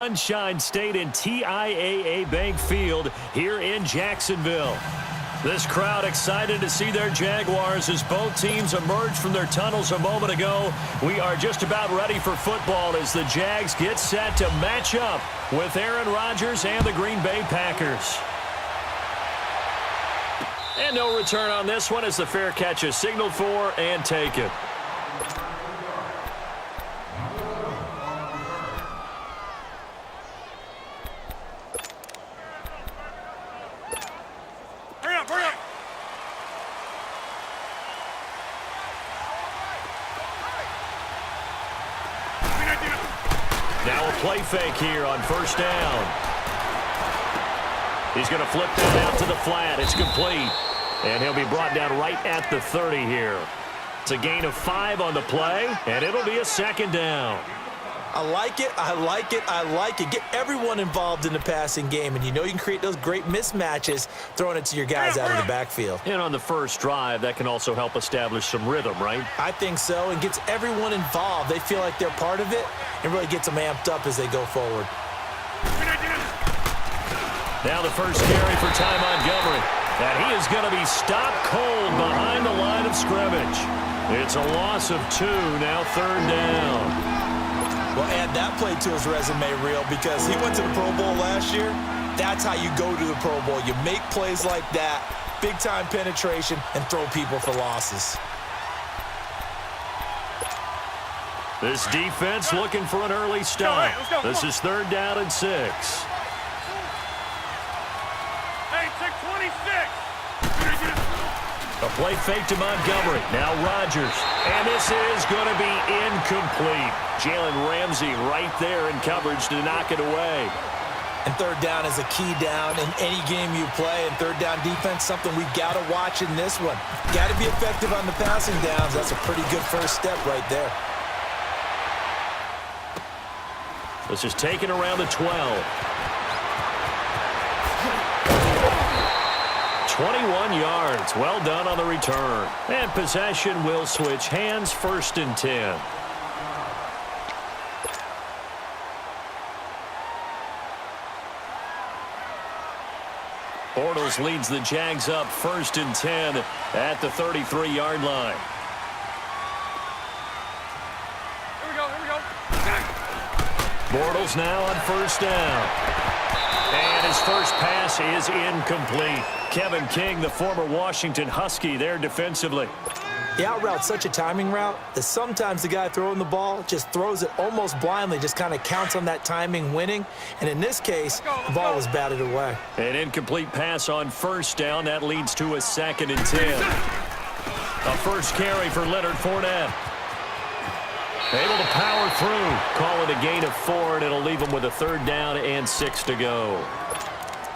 Sunshine State and TIAA Bank Field here in Jacksonville. This crowd excited to see their Jaguars as both teams emerged from their tunnels a moment ago. We are just about ready for football as the Jags get set to match up with Aaron Rodgers and the Green Bay Packers. And no return on this one as the fair catch is signaled for and taken. Now a play fake here on first down. He's going to flip that out to the flat. It's complete. And he'll be brought down right at the 30 here. It's a gain of 5 on the play, and it'll be a second down. I like it, I like it, I like it. Get everyone involved in the passing game, and you know you can create those great mismatches throwing it to your guys out of the backfield. And on the first drive, that can also help establish some rhythm, right? I think so, and gets everyone involved. They feel like they're part of it, and really gets them amped up as they go forward. Now the first carry for Ty Montgomery. And he is going to be stopped cold behind the line of scrimmage. It's a loss of 2, now third down. Well, add that play to his resume reel because he went to the Pro Bowl last year. That's how you go to the Pro Bowl. You make plays like that, big-time penetration, and throw people for losses. This defense looking for an early stop. This is third down and 6. Hey, check 26. A play fake to Montgomery. Now Rodgers. And this is going to be incomplete. Jalen Ramsey right there in coverage to knock it away. And third down is a key down in any game you play. And third down defense, something we've got to watch in this one. Got to be effective on the passing downs. That's a pretty good first step right there. This is taken around the 12. 21 yards. Well done on the return. And possession will switch hands, first and 10. Bortles leads the Jags up first and 10 at the 33-yard line. Here we go. Bortles now on first down. And his first pass is incomplete. Kevin King, the former Washington Husky, there defensively. The out route's such a timing route that sometimes the guy throwing the ball just throws it almost blindly, just kind of counts on that timing winning. And in this case, the ball was batted away. An incomplete pass on first down. That leads to a second and 10. A first carry for Leonard Fournette. Able to power through. Call it a gain of 4, and it'll leave him with a third down and 6 to go.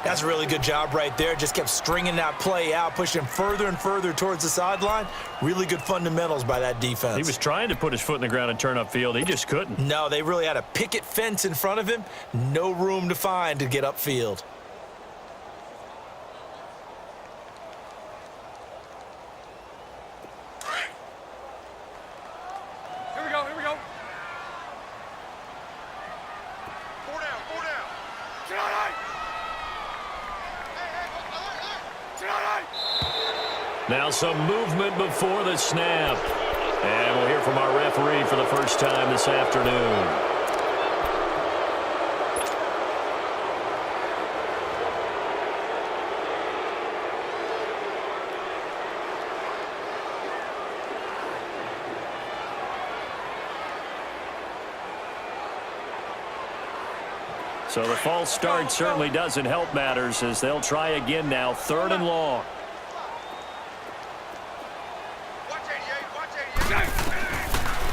That's a really good job right there. Just kept stringing that play out, pushing further and further towards the sideline. Really good fundamentals by that defense. He was trying to put his foot in the ground and turn upfield. He just couldn't. No, they really had a picket fence in front of him. No room to find to get upfield. Here we go. 4 down. Now some movement before the snap. And we'll hear from our referee for the first time this afternoon. So the false start certainly doesn't help matters as they'll try again now, third and long.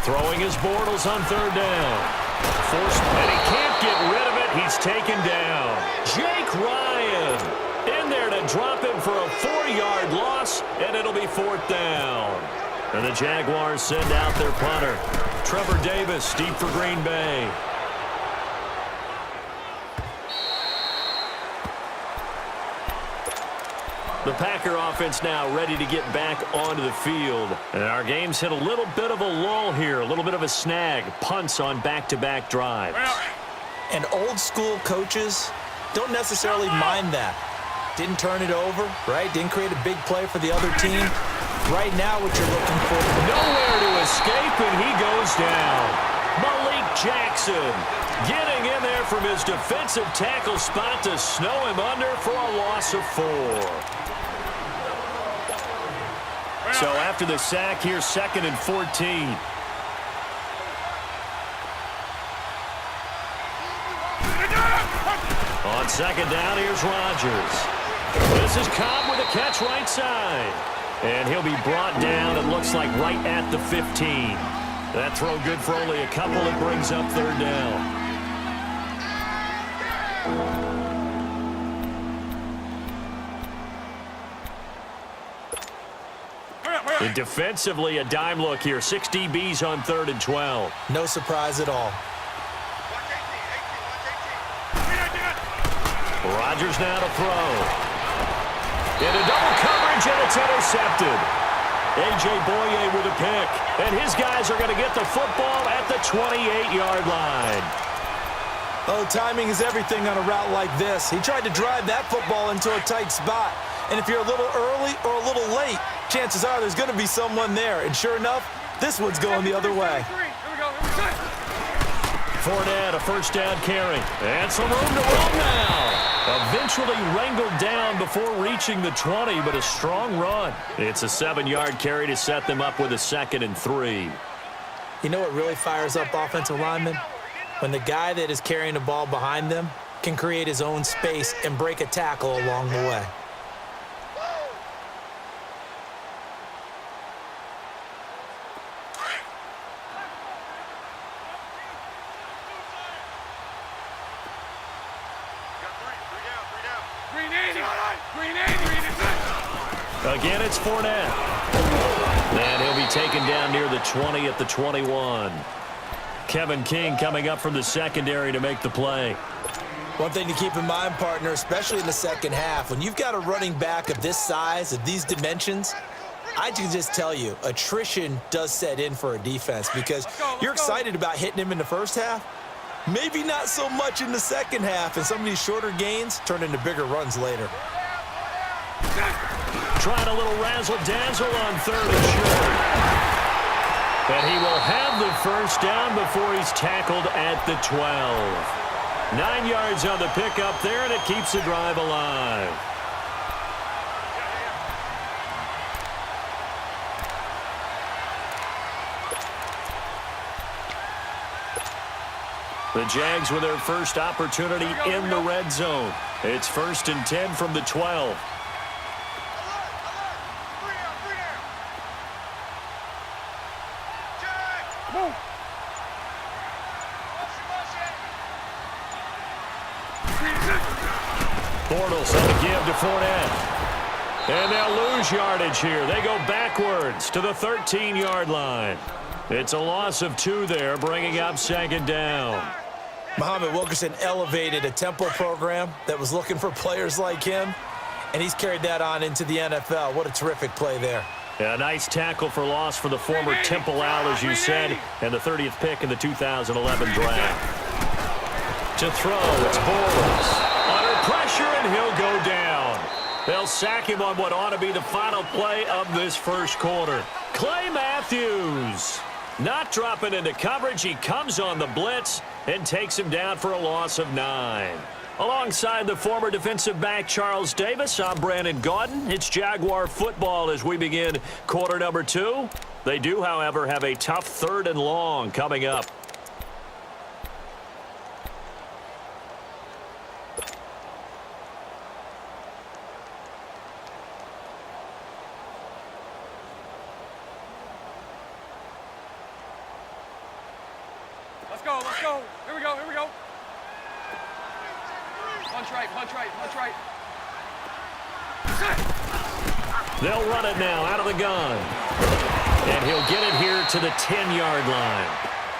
Throwing his Bortles on third down. Forced, and he can't get rid of it. He's taken down. Jake Ryan in there to drop him for a 4-yard loss, and it'll be fourth down. And the Jaguars send out their punter. Trevor Davis deep for Green Bay. The Packer offense now ready to get back onto the field. And our game's hit a little bit of a lull here, a little bit of a snag. Punts on back-to-back drives. And old school coaches don't necessarily mind that. Didn't turn it over, right? Didn't create a big play for the other team. Right now, what you're looking for. Nowhere to escape, and he goes down. Malik Jackson getting in there from his defensive tackle spot to snow him under for a loss of 4. So after the sack, here's 2nd and 14. On 2nd down, here's Rodgers. This is Cobb with a catch right side. And he'll be brought down, it looks like, right at the 15. That throw good for only a couple. It brings up 3rd down. And defensively, a dime look here. 6 DBs on 3rd and 12. No surprise at all. Rodgers now to throw. Into double coverage, and it's intercepted. A.J. Boye with a pick. And his guys are going to get the football at the 28-yard line. Oh, timing is everything on a route like this. He tried to drive that football into a tight spot. And if you're a little early or a little late, chances are there's going to be someone there. And sure enough, this one's going the other way. Fournette, a 1st down carry. And some room to roll now. Eventually wrangled down before reaching the 20, but a strong run. It's a 7-yard carry to set them up with a 2nd and 3. You know what really fires up offensive linemen? When the guy that is carrying the ball behind them can create his own space and break a tackle along the way. Again, it's Fournette. And he'll be taken down near the 20 at the 21. Kevin King coming up from the secondary to make the play. One thing to keep in mind, partner, especially in the second half, when you've got a running back of this size, of these dimensions, I can just tell you, attrition does set in for a defense because you're excited about hitting him in the first half. Maybe not so much in the second half, and some of these shorter gains turn into bigger runs later. Trying a little razzle-dazzle on 3rd and short. And he will have the 1st down before he's tackled at the 12. 9 yards on the pickup there, and it keeps the drive alive. The Jags with their first opportunity in the red zone. It's 1st and 10 from the 12. Bortles on the give to Fournette. And they'll lose yardage here. They go backwards to the 13-yard line. It's a loss of 2 there, bringing up 2nd down. Muhammad Wilkerson elevated a tempo program that was looking for players like him, and he's carried that on into the NFL. What a terrific play there. A nice tackle for loss for the former Temple Owl, as you said, and the 30th pick in the 2011 draft. To throw, it's Bortles. Under pressure, and he'll go down. They'll sack him on what ought to be the final play of this first quarter. Clay Matthews not dropping into coverage. He comes on the blitz and takes him down for a loss of 9. Alongside the former defensive back Charles Davis, I'm Brandon Gaudin. It's Jaguar football as we begin quarter number 2. They do, however, have a tough 3rd and long coming up. Let's go, let's go. Here we go, here we go. Punch right, punch right, punch right. They'll run it now out of the gun. And he'll get it here to the 10-yard line.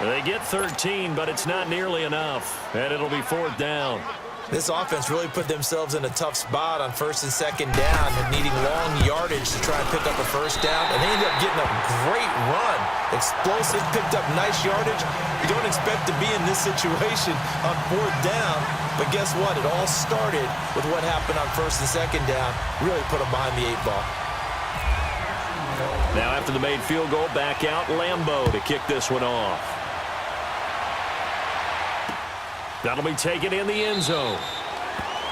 They get 13, but it's not nearly enough, and it'll be 4th down. This offense really put themselves in a tough spot on 1st and 2nd down, needing long yardage to try and pick up a 1st down, and they ended up getting a great run. Explosive, picked up nice yardage. You don't expect to be in this situation on 4th down, but guess what? It all started with what happened on 1st and 2nd down. Really put them behind the 8 ball. Now after the made field goal, back out Lambeau to kick this one off. That'll be taken in the end zone.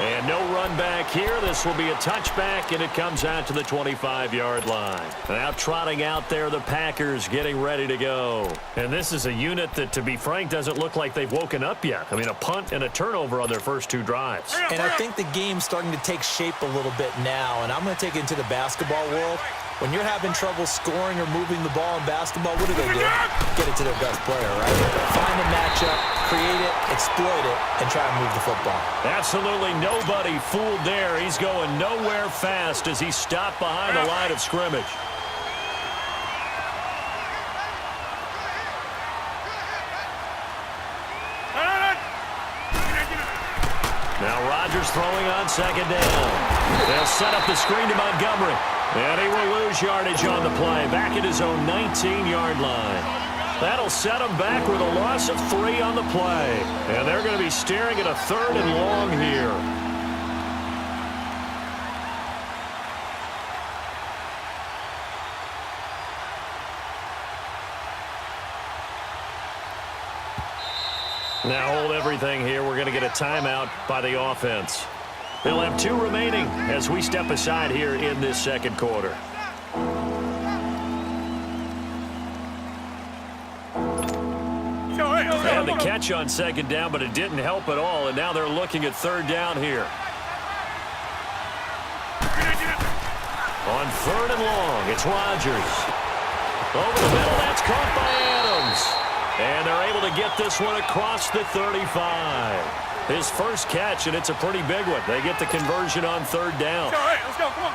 And no run back here. This will be a touchback, and it comes out to the 25-yard line. Now trotting out there, the Packers getting ready to go. And this is a unit that, to be frank, doesn't look like they've woken up yet. I mean, a punt and a turnover on their first 2 drives. And I think the game's starting to take shape a little bit now, and I'm going to take it into the basketball world. When you're having trouble scoring or moving the ball in basketball, what do? Get it to their best player, right? Find a matchup, create it, exploit it, and try and move the football. Absolutely nobody fooled there. He's going nowhere fast as he stopped behind the line of scrimmage. Now Rodgers throwing on 2nd down. They'll set up the screen to Montgomery. And he will lose yardage on the play. Back at his own 19-yard line. That'll set him back with a loss of 3 on the play. And they're going to be staring at a 3rd and long here. Now hold everything here. We're going to get a timeout by the offense. They'll have 2 remaining as we step aside here in this 2nd quarter. And the catch on 2nd down, but it didn't help at all, and now they're looking at 3rd down here. On 3rd and long, it's Rodgers. Over the middle, that's caught by Adams. And they're able to get this one across the 35. His first catch, and it's a pretty big one. They get the conversion on 3rd down. Let's go, come on.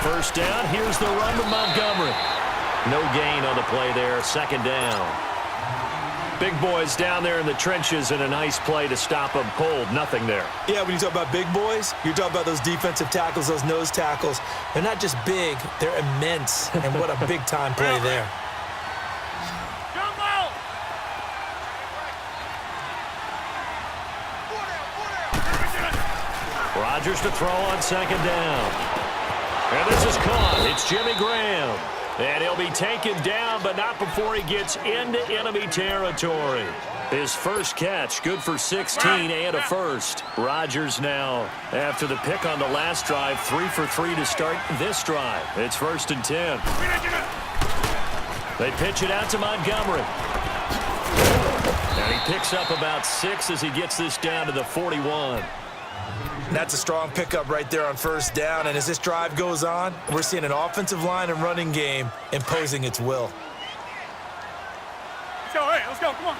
First down, here's the run to Montgomery. No gain on the play there, 2nd down. Big boys down there in the trenches, and a nice play to stop them cold. Nothing there. Yeah, when you talk about big boys, you're talking about those defensive tackles, those nose tackles. They're not just big, they're immense. And what a big-time play there. Rodgers to throw on 2nd down. And this is caught. It's Jimmy Graham. And he'll be taken down, but not before he gets into enemy territory. His first catch, good for 16 and a first. Rodgers now, after the pick on the last drive, 3 for 3 to start this drive. It's 1st and 10. They pitch it out to Montgomery. And he picks up about 6 as he gets this down to the 41. That's a strong pickup right there on 1st down. And as this drive goes on, we're seeing an offensive line and running game imposing its will. Let's go, come on.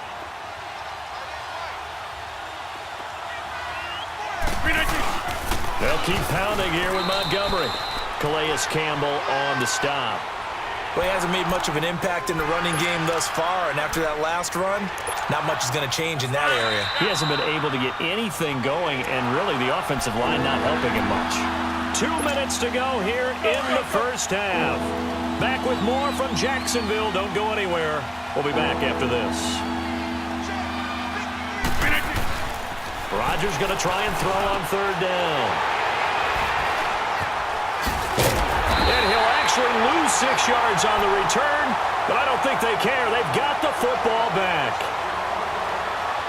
They'll keep pounding here with Montgomery. Calais Campbell on the stop. Well, he hasn't made much of an impact in the running game thus far, and after that last run, not much is going to change in that area. He hasn't been able to get anything going, and really the offensive line not helping him much. 2 minutes to go here in the first half. Back with more from Jacksonville. Don't go anywhere. We'll be back after this. Rodgers going to try and throw on 3rd down. And he'll actually lose 6 yards on the return, but I don't think they care. They've got the football back.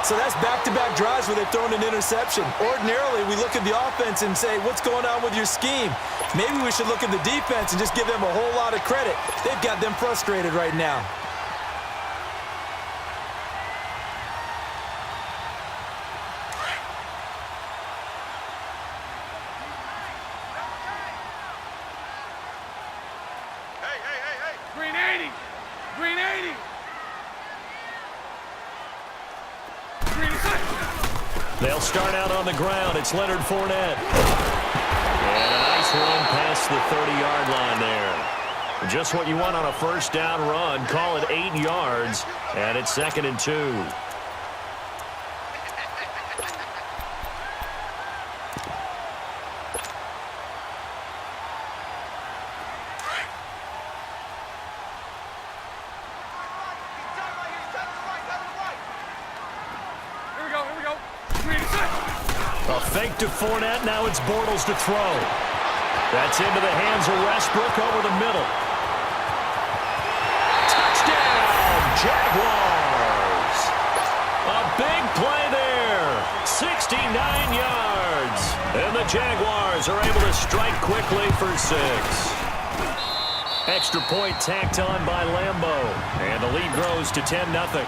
So that's back-to-back drives where they've thrown an interception. Ordinarily, we look at the offense and say, what's going on with your scheme? Maybe we should look at the defense and just give them a whole lot of credit. They've got them frustrated right now. Green 80. Green 80. They'll start out on the ground. It's Leonard Fournette. run past the 30-yard line there. Just what you want on a first down run. Call it 8 yards, and it's 2nd and 2. Here we go. A fake to Fournette. Now it's Bortles to throw. That's into the hands of Westbrook over the middle. Touchdown, Jaguars. A big play there. 69 yards. And the Jaguars are able to strike quickly for 6. Extra point tacked on by Lambeau. And the lead grows to 10-0.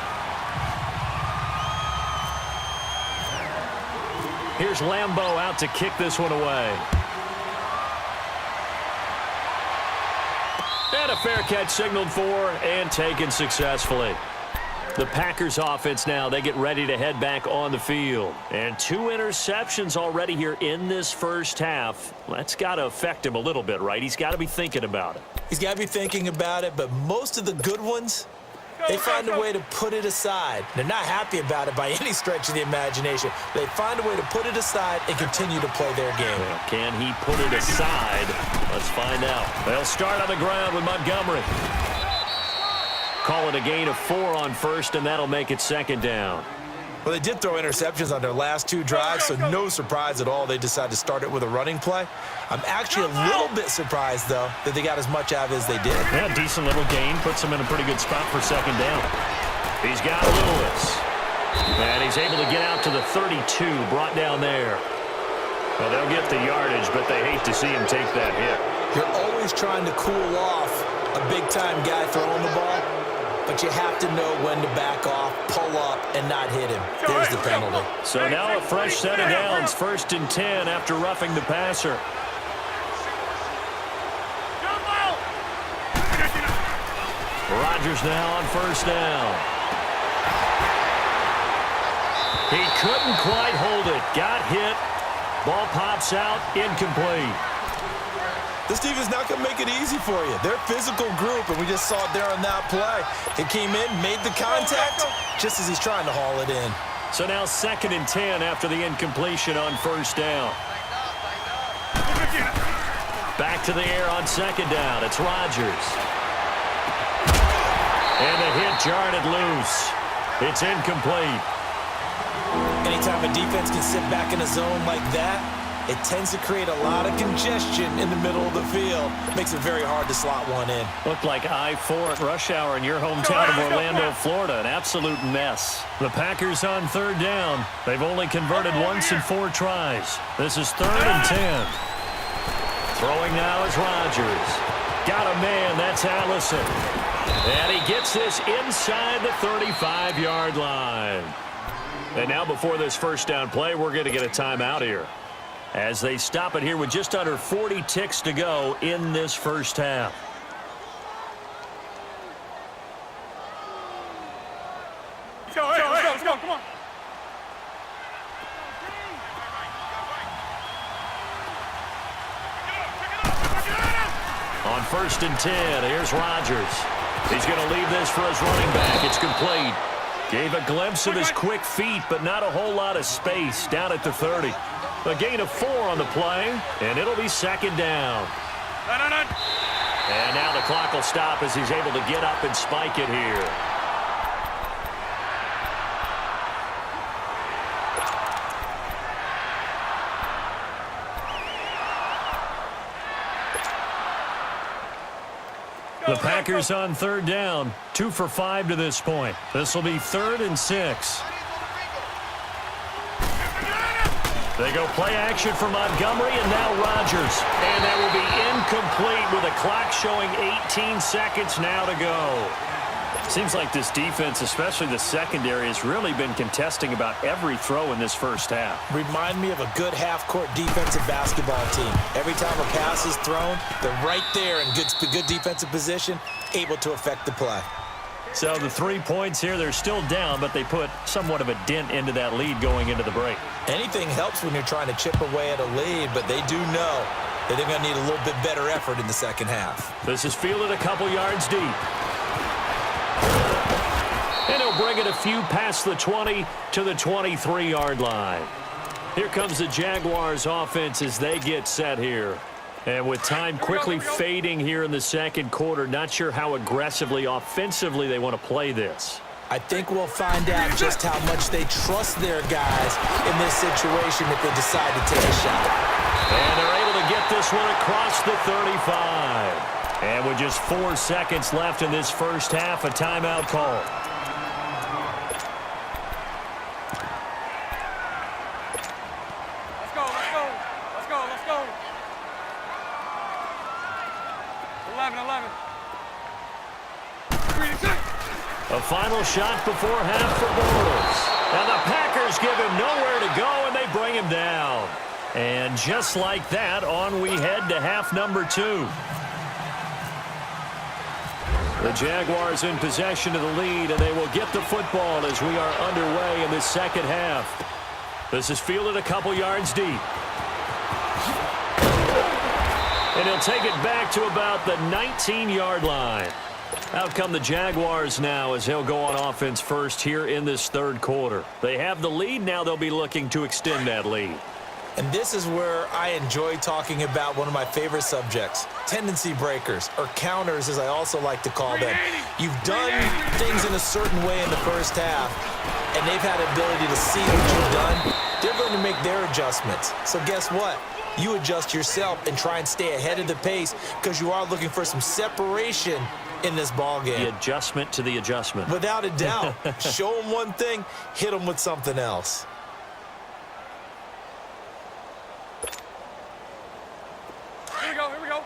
Here's Lambeau out to kick this one away. And a fair catch signaled for and taken successfully. The Packers offense now, they get ready to head back on the field. And 2 interceptions already here in this first half. That's got to affect him a little bit, right? He's got to be thinking about it. He's got to be thinking about it, but most of the good ones, they find a way to put it aside. They're not happy about it by any stretch of the imagination. They find a way to put it aside and continue to play their game. Well, can he put it aside? Let's find out. They'll start on the ground with Montgomery. Call it a gain of 4 on first, and that'll make it 2nd down. Well, they did throw interceptions on their last 2 drives, so no surprise at all they decided to start it with a running play. I'm actually a little bit surprised, though, that they got as much out of it as they did. Yeah, decent little gain. Puts him in a pretty good spot for 2nd down. He's got Lewis. And he's able to get out to the 32, brought down there. Well, they'll get the yardage, but they hate to see him take that hit. You're always trying to cool off a big-time guy throwing the ball, but you have to know when to back off, pull up, and not hit him. There's the penalty. So now a fresh set of downs, 1st and 10 after roughing the passer. Rodgers now on 1st down. He couldn't quite hold it. Got hit. Ball pops out, incomplete. This team is not going to make it easy for you. They're a physical group, and we just saw it there on that play. He came in, made the contact, just as he's trying to haul it in. So now 2nd and 10 after the incompletion on 1st down. Back to the air on 2nd down. It's Rodgers. And the hit jarred it loose. It's incomplete. Anytime a defense can sit back in a zone like that, it tends to create a lot of congestion in the middle of the field. Makes it very hard to slot one in. Looked like I-4 at rush hour in your hometown of Orlando, Florida. An absolute mess. The Packers on 3rd down. They've only converted once in 4 tries. This is 3rd and 10. Throwing now is Rodgers. Got a man. That's Allison. And he gets this inside the 35-yard line. And now before this first down play, we're going to get a timeout here, as they stop it here with just under 40 ticks to go in this first half. Let's go, come on. On 1st and 10, here's Rodgers. He's going to leave this for his running back. It's complete. Gave a glimpse of his quick feet, but not a whole lot of space down at the 30. A gain of 4 on the play, and it'll be 2nd down. And now the clock will stop as he's able to get up and spike it here. The Packers on 3rd down, 2 for 5 to this point. This will be 3rd and 6. They go play action for Montgomery, and now Rodgers. And that will be incomplete with a clock showing 18 seconds now to go. Seems like this defense, especially the secondary, has really been contesting about every throw in this first half. Remind me of a good half-court defensive basketball team. Every time a pass is thrown, they're right there in good defensive position, able to affect the play. So the 3 points here, they're still down, but they put somewhat of a dent into that lead going into the break. Anything helps when you're trying to chip away at a lead, but they do know They're going to need a little bit better effort in the second half. This is fielded a couple yards deep. And he'll bring it a few past the 20 to the 23-yard line. Here comes the Jaguars offense as they get set here. And with time quickly fading here in the second quarter, not sure how aggressively, offensively they want to play this. I think we'll find out just how much they trust their guys in this situation if they decide to take a shot. And they're able to get this one across the 35. And with just 4 seconds left in this first half, a timeout call. Let's go. 11. A final shot before half for Bortles. And the Packers give him nowhere to go, and they bring him down. And just like that, on we head to half number 2. The Jaguars in possession of the lead, and they will get the football as we are underway in the second half. This is fielded a couple yards deep. And he'll take it back to about the 19-yard line. Out come the Jaguars now as he'll go on offense first here in this third quarter. They have the lead. Now they'll be looking to extend that lead. And this is where I enjoy talking about one of my favorite subjects, tendency breakers, or counters as I also like to call them. You've done things in a certain way in the first half, and they've had the ability to see what you've done. They're going to make their adjustments. So guess what? You adjust yourself and try and stay ahead of the pace because you are looking for some separation in this ball game. The adjustment to the adjustment. Without a doubt. Show them one thing, hit them with something else. Here we go.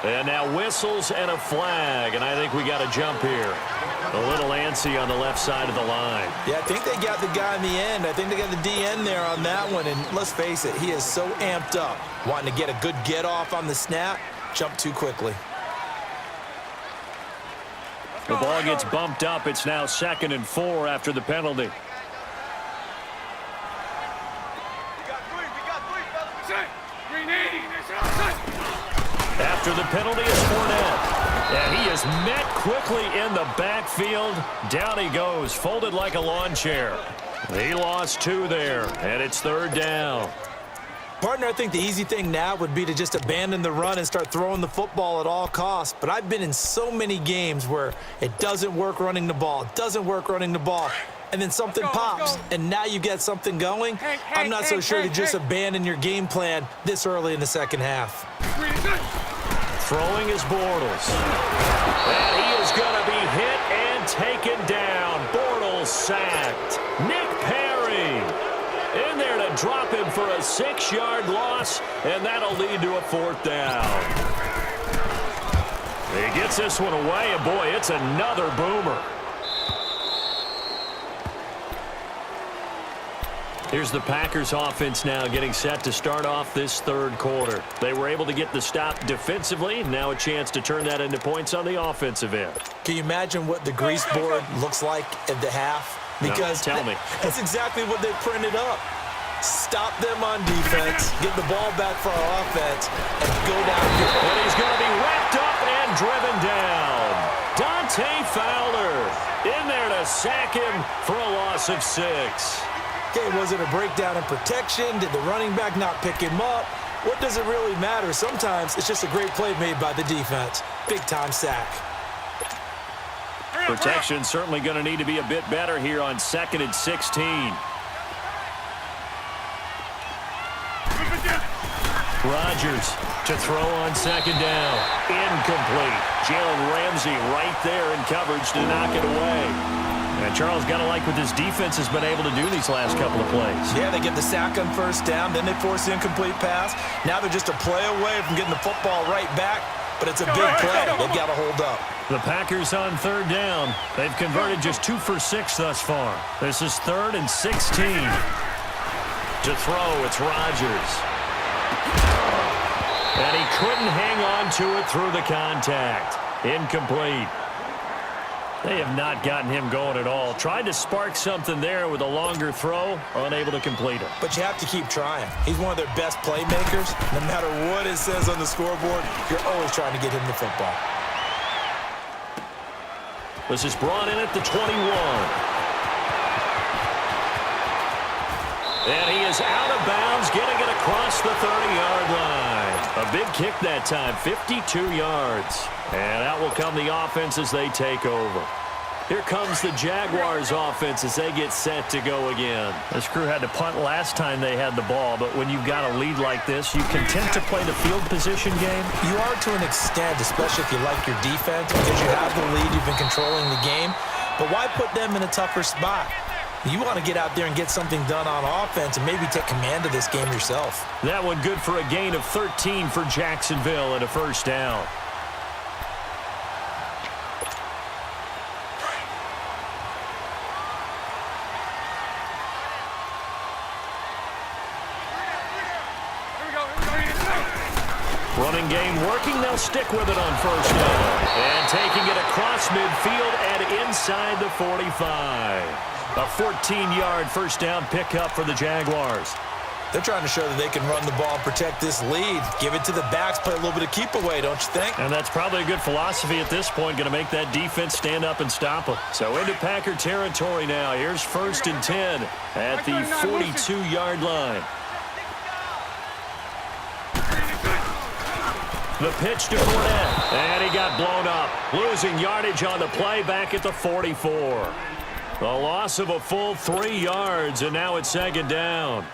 And now whistles and a flag, and I think we got a jump here. A little antsy on the left side of the line. Yeah, I think they got the guy in the end. I think they got the DN there on that one, and let's face it, he is so amped up, wanting to get a good get-off on the snap, jump too quickly. The ball gets bumped up. It's now 2nd and 4 after the penalty. After the penalty is Fournette. And he is met quickly in the backfield. Down he goes, folded like a lawn chair. He lost 2 there, and it's 3rd down. Partner, I think the easy thing now would be to just abandon the run and start throwing the football at all costs. But I've been in so many games where it doesn't work running the ball, and then something pops, and now you get something going. I'm not so sure to just abandon your game plan this early in the second half. Throwing is Bortles. And he is going to be hit and taken down. Bortles sacked. Nick Perry in there to drop him for a 6-yard loss, and that'll lead to a 4th down. He gets this one away, and boy, it's another boomer. Here's the Packers offense now getting set to start off this third quarter. They were able to get the stop defensively. Now a chance to turn that into points on the offensive end. Can you imagine what the grease board looks like at the half? Because no, tell me. That's exactly what they printed up. Stop them on defense, get the ball back for our offense, and go down here. And he's going to be wrapped up and driven down. Dante Fowler in there to sack him for a loss of 6. Okay, was it a breakdown in protection? Did the running back not pick him up? What does it really matter? Sometimes it's just a great play made by the defense. Big-time sack. Protection certainly going to need to be a bit better here on 2nd and 16. Rodgers to throw on 2nd down. Incomplete. Jalen Ramsey right there in coverage to knock it away. And Charles, got to like what this defense has been able to do these last couple of plays. Yeah, they get the sack on 1st down, then they force the incomplete pass. Now they're just a play away from getting the football right back, but it's a big play. They've got to hold up. The Packers on 3rd down. They've converted just 2 for 6 thus far. This is 3rd and 16. To throw, it's Rodgers. And he couldn't hang on to it through the contact. Incomplete. They have not gotten him going at all. Tried to spark something there with a longer throw, unable to complete it. But you have to keep trying. He's one of their best playmakers. No matter what it says on the scoreboard, you're always trying to get him the football. This is brought in at the 21. And he is out of bounds, getting it across the 30-yard line. A big kick that time, 52 yards. And out will come the offense as they take over. Here comes the Jaguars offense as they get set to go again. This crew had to punt last time they had the ball, but when you've got a lead like this, you content to play the field position game? You are to an extent, especially if you like your defense, because you have the lead, you've been controlling the game. But why put them in a tougher spot? You want to get out there and get something done on offense and maybe take command of this game yourself. That one good for a gain of 13 for Jacksonville and a first down. Running game working. They'll stick with it on first down. And taking it across midfield and inside the 45. A 14-yard first down pickup for the Jaguars. They're trying to show that they can run the ball, protect this lead, give it to the backs, play a little bit of keep away, don't you think? And that's probably a good philosophy at this point, going to make that defense stand up and stop them. So into Packer territory now. Here's 1st and 10 at the 42-yard line. The pitch to Fournette, and he got blown up. Losing yardage on the play back at the 44. A loss of a full 3 yards, and now it's 2nd down.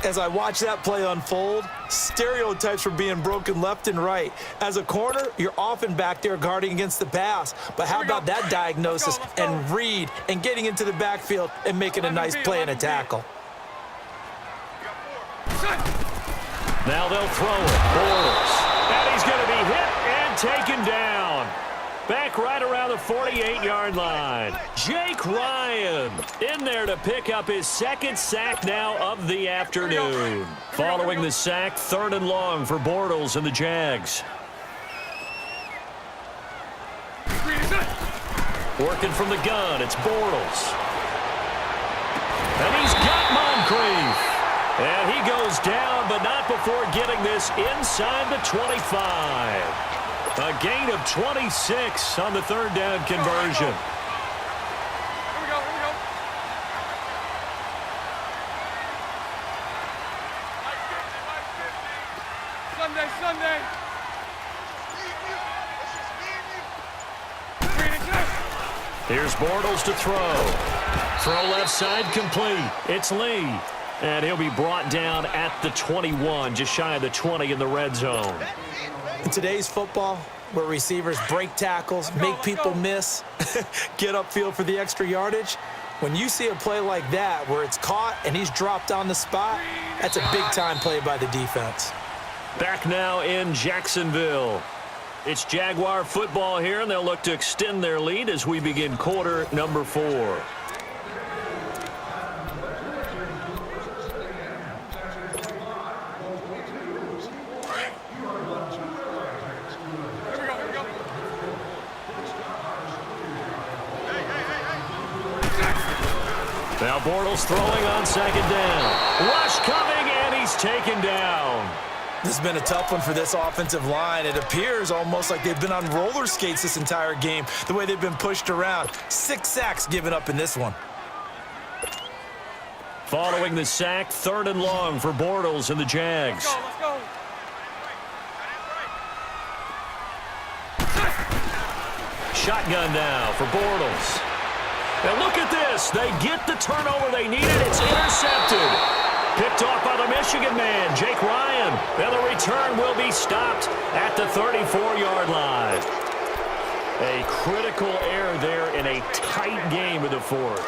As I watch that play unfold, stereotypes were being broken left and right. As a corner, you're often back there guarding against the pass. But how about that diagnosis and read and getting into the backfield and making a nice play and a tackle? Now they'll throw it. Bortles. And he's going to be hit and taken down. Back right around the 48-yard line. Jake Ryan in there to pick up his 2nd sack now of the afternoon. Following the sack, 3rd and long for Bortles and the Jags. Working from the gun, it's Bortles. And he's got Moncrief. And he goes down, but not before getting this inside the 25. A gain of 26 on the 3rd down conversion. Here we go. Sunday. Here's Bortles to throw. Throw left side complete. It's Lee. And he'll be brought down at the 21, just shy of the 20 in the red zone. In today's football, where receivers break tackles, make people miss, get upfield for the extra yardage, when you see a play like that where it's caught and he's dropped on the spot, that's a big-time play by the defense. Back now in Jacksonville. It's Jaguar football here, and they'll look to extend their lead as we begin quarter number 4. Now Bortles throwing on 2nd down. Rush coming, and he's taken down. This has been a tough one for this offensive line. It appears almost like they've been on roller skates this entire game, the way they've been pushed around. 6 sacks given up in this one. Following the sack, 3rd and long for Bortles and the Jags. Let's go. Shotgun now for Bortles. And look at this. They get the turnover they needed. It's intercepted. Picked off by the Michigan man, Jake Ryan. And the return will be stopped at the 34-yard line. A critical error there in a tight game of the 4th.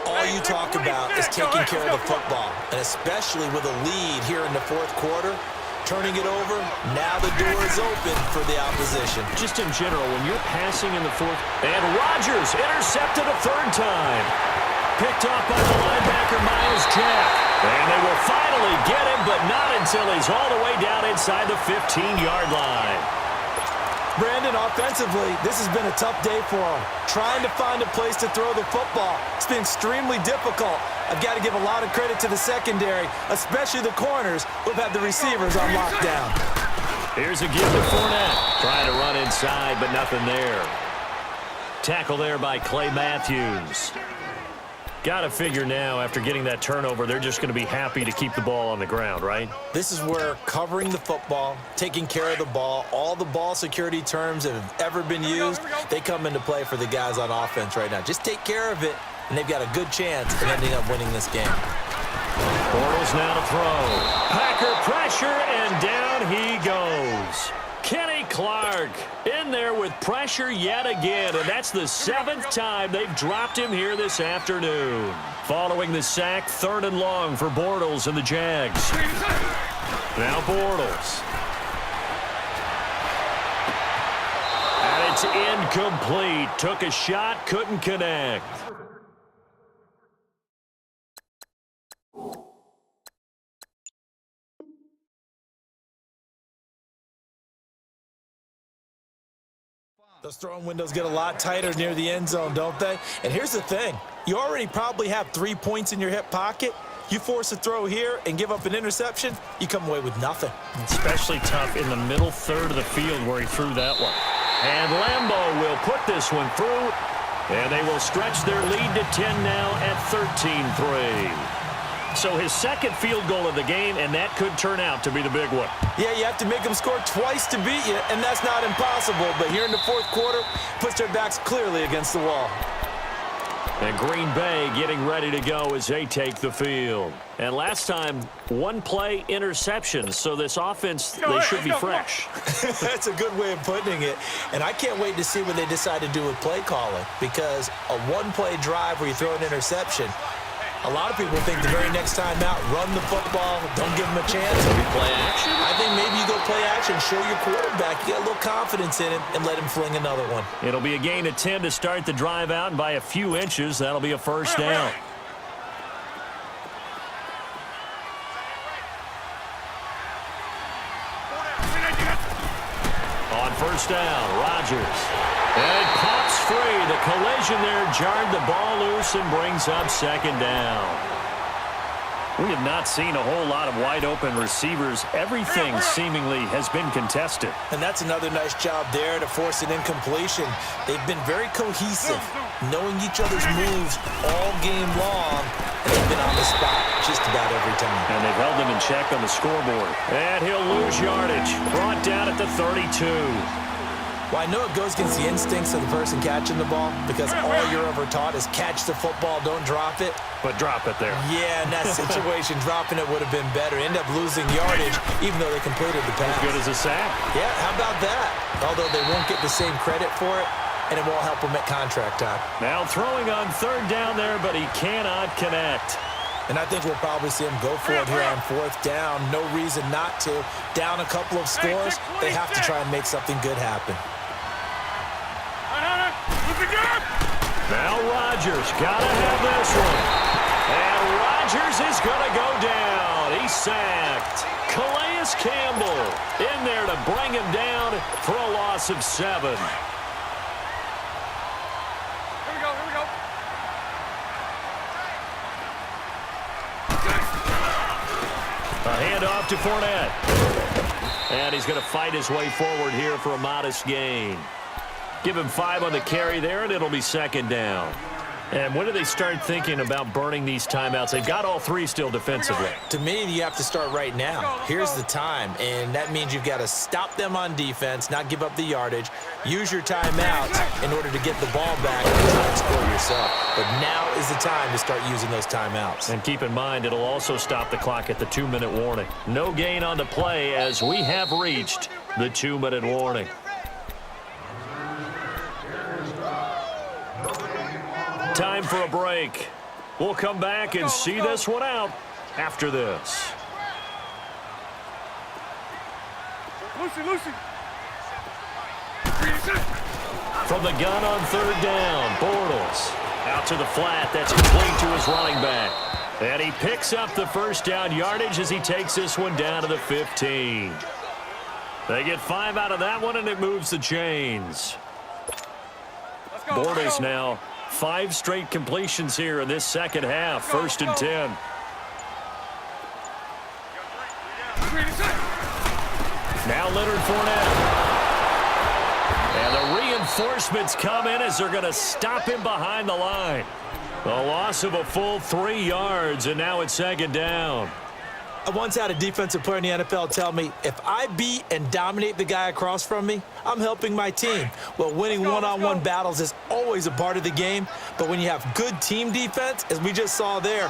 All you talk about is taking care of the football, and especially with a lead here in the 4th quarter. Turning it over, now the door is open for the opposition. Just in general, when you're passing in the 4th, and Rodgers intercepted a 3rd time. Picked off by the linebacker, Miles Jack. And they will finally get him, but not until he's all the way down inside the 15-yard line. Brandon, offensively, this has been a tough day for him. Trying to find a place to throw the football. It's been extremely difficult. I've got to give a lot of credit to the secondary, especially the corners who've had the receivers on lockdown. Here's a give to Fournette. Trying to run inside, but nothing there. Tackle there by Clay Matthews. Got to figure now, after getting that turnover, they're just going to be happy to keep the ball on the ground, right? This is where covering the football, taking care of the ball, all the ball security terms that have ever been used, they come into play for the guys on offense right now. Just take care of it, and they've got a good chance of ending up winning this game. Bortles now to throw. Packer pressure, and down he goes. Kenny Clark in there with pressure yet again, and that's the 7th time they've dropped him here this afternoon. Following the sack, 3rd and long for Bortles and the Jags. Now Bortles. And it's incomplete. Took a shot, couldn't connect. Those throwing windows get a lot tighter near the end zone, don't they? And here's the thing. You already probably have 3 points in your hip pocket. You force a throw here and give up an interception, you come away with nothing. Especially tough in the middle third of the field where he threw that one. And Lambeau will put this one through, and they will stretch their lead to 10 now at 13-3. So his second field goal of the game, and that could turn out to be the big one. Yeah, you have to make them score twice to beat you, and that's not impossible. But here in the 4th quarter, puts their backs clearly against the wall. And Green Bay getting ready to go as they take the field. And last time, 1-play interception, so this offense, they should be fresh. That's a good way of putting it. And I can't wait to see what they decide to do with play calling, because a 1-play drive where you throw an interception, a lot of people think the very next time out, run the football, don't give them a chance. Play action? I think maybe you go play action, show your quarterback, you got a little confidence in him, and let him fling another one. It'll be a gain of 10 to start the drive out, and by a few inches, that'll be a first down. On first down, Rodgers. And it pops free. The collision there jarred the ball loose and brings up 2nd down. We have not seen a whole lot of wide-open receivers. Everything seemingly has been contested. And that's another nice job there to force an incompletion. They've been very cohesive, knowing each other's moves all game long, and they've been on the spot just about every time. And they've held them in check on the scoreboard. And he'll lose yardage. Brought down at the 32. Well, I know it goes against the instincts of the person catching the ball, because all you're ever taught is catch the football, don't drop it. But drop it there. Yeah, in that situation, dropping it would have been better. End up losing yardage, even though they completed the pass. As good as a sack. Yeah, how about that? Although they won't get the same credit for it, and it won't help them at contract time. Now throwing on 3rd down there, but he cannot connect. And I think we'll probably see him go for it here on 4th down. No reason not to. Down a couple of scores, they have to try and make something good happen. Now Rodgers got to have this one. And Rodgers is going to go down. He's sacked. Calais Campbell in there to bring him down for a loss of 7. Here we go, here we go. A handoff to Fournette. And he's going to fight his way forward here for a modest gain. Give him 5 on the carry there, and it'll be 2nd down. And when do they start thinking about burning these timeouts? They've got all 3 still defensively. To me, you have to start right now. Here's the time, and that means you've got to stop them on defense, not give up the yardage, use your timeouts in order to get the ball back and try and score yourself. But now is the time to start using those timeouts. And keep in mind, it'll also stop the clock at the 2-minute warning. No gain on the play as we have reached the 2-minute warning. Time for a break. We'll come back and see this one out after this. Lucy. From the gun on 3rd down, Bortles out to the flat. That's complete to his running back. And he picks up the first down yardage as he takes this one down to the 15. They get 5 out of that one, and it moves the chains. Let's go. Bortles now 5 straight completions here in this second half. First and 10. Now Leonard Fournette. And the reinforcements come in as they're going to stop him behind the line. A loss of a full 3 yards, and now it's second down. I once had a defensive player in the NFL tell me, if I beat and dominate the guy across from me, I'm helping my team. Well, winning one-on-one battles is always a part of the game, but when you have good team defense, as we just saw there,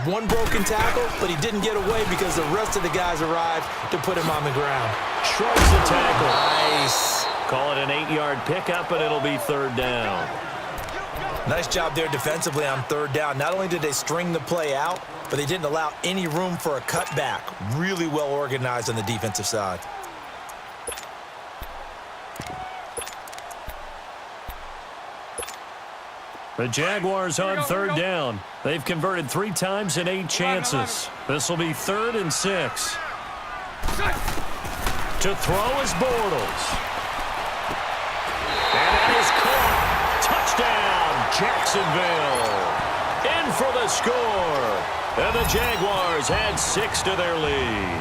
one broken tackle, but he didn't get away because the rest of the guys arrived to put him on the ground. Shrugs the tackle. Nice. Call it an 8-yard pickup, and it'll be third down. Nice job there defensively on third down. Not only did they string the play out, but they didn't allow any room for a cutback. Really well organized on the defensive side. The Jaguars on third down. They've converted 3 times in 8 chances. This will be 3rd and 6. To throw is Bortles. And that is caught. Touchdown, Jacksonville. In for the score. And the Jaguars add 6 to their lead.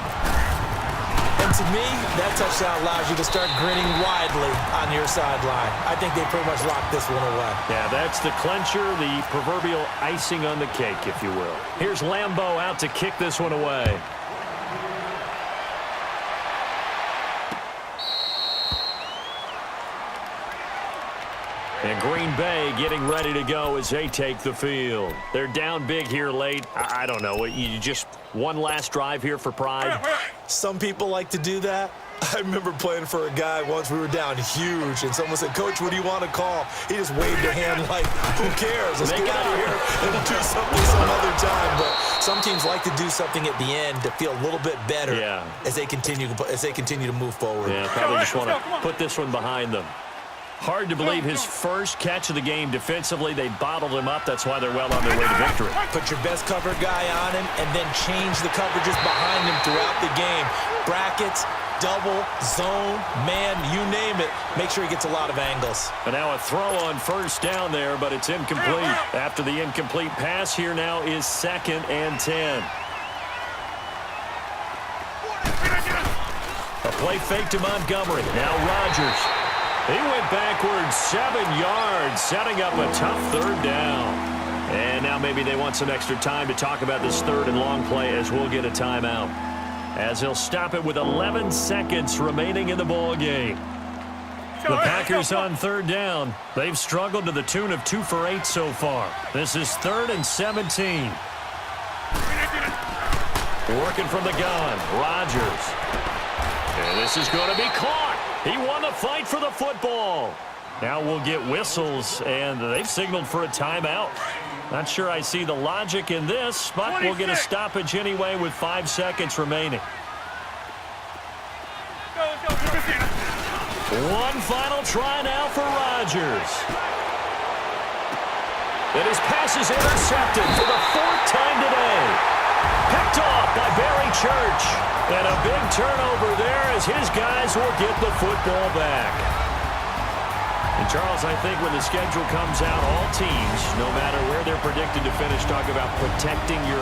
And to me, that touchdown allows you to start grinning widely on your sideline. I think they pretty much locked this one away. Yeah, that's the clincher, the proverbial icing on the cake, if you will. Here's Lambeau out to kick this one away. And Green Bay getting ready to go as they take the field. They're down big here late. I don't know. You just one last drive here for pride? Some people like to do that. I remember playing for a guy once. We were down huge, and someone said, "Coach, what do you want to call?" He just waved a hand like, "Who cares? Let's get out of here and do something some other time." But some teams like to do something at the end to feel a little bit better as they continue to move forward. Yeah, probably just want to put this one behind them. Hard to believe his first catch of the game defensively. They bottled him up. That's why they're well on their way to victory. Put your best cover guy on him and then change the coverages behind him throughout the game. Brackets, double, zone, man, you name it. Make sure he gets a lot of angles. And now a throw on first down there, but it's incomplete. After the incomplete pass, here now is 2nd and 10. A play fake to Montgomery. Now Rodgers. He went backwards 7 yards, setting up a tough third down. And now maybe they want some extra time to talk about this 3rd and long play as we'll get a timeout. As he'll stop it with 11 seconds remaining in the ball game. The Packers on 3rd down. They've struggled to the tune of 2 for 8 so far. This is 3rd and 17. Working from the gun, Rodgers. And this is going to be caught. He won the fight for the football. Now we'll get whistles, and they've signaled for a timeout. Not sure I see the logic in this, but we'll get a stoppage anyway with 5 seconds remaining. One final try now for Rodgers. And his pass is intercepted for the 4th time today. Picked off by Barry Church. And a big turnover there as his guys will get the football back. And, Charles, I think when the schedule comes out, all teams, no matter where they're predicted to finish, talk about protecting your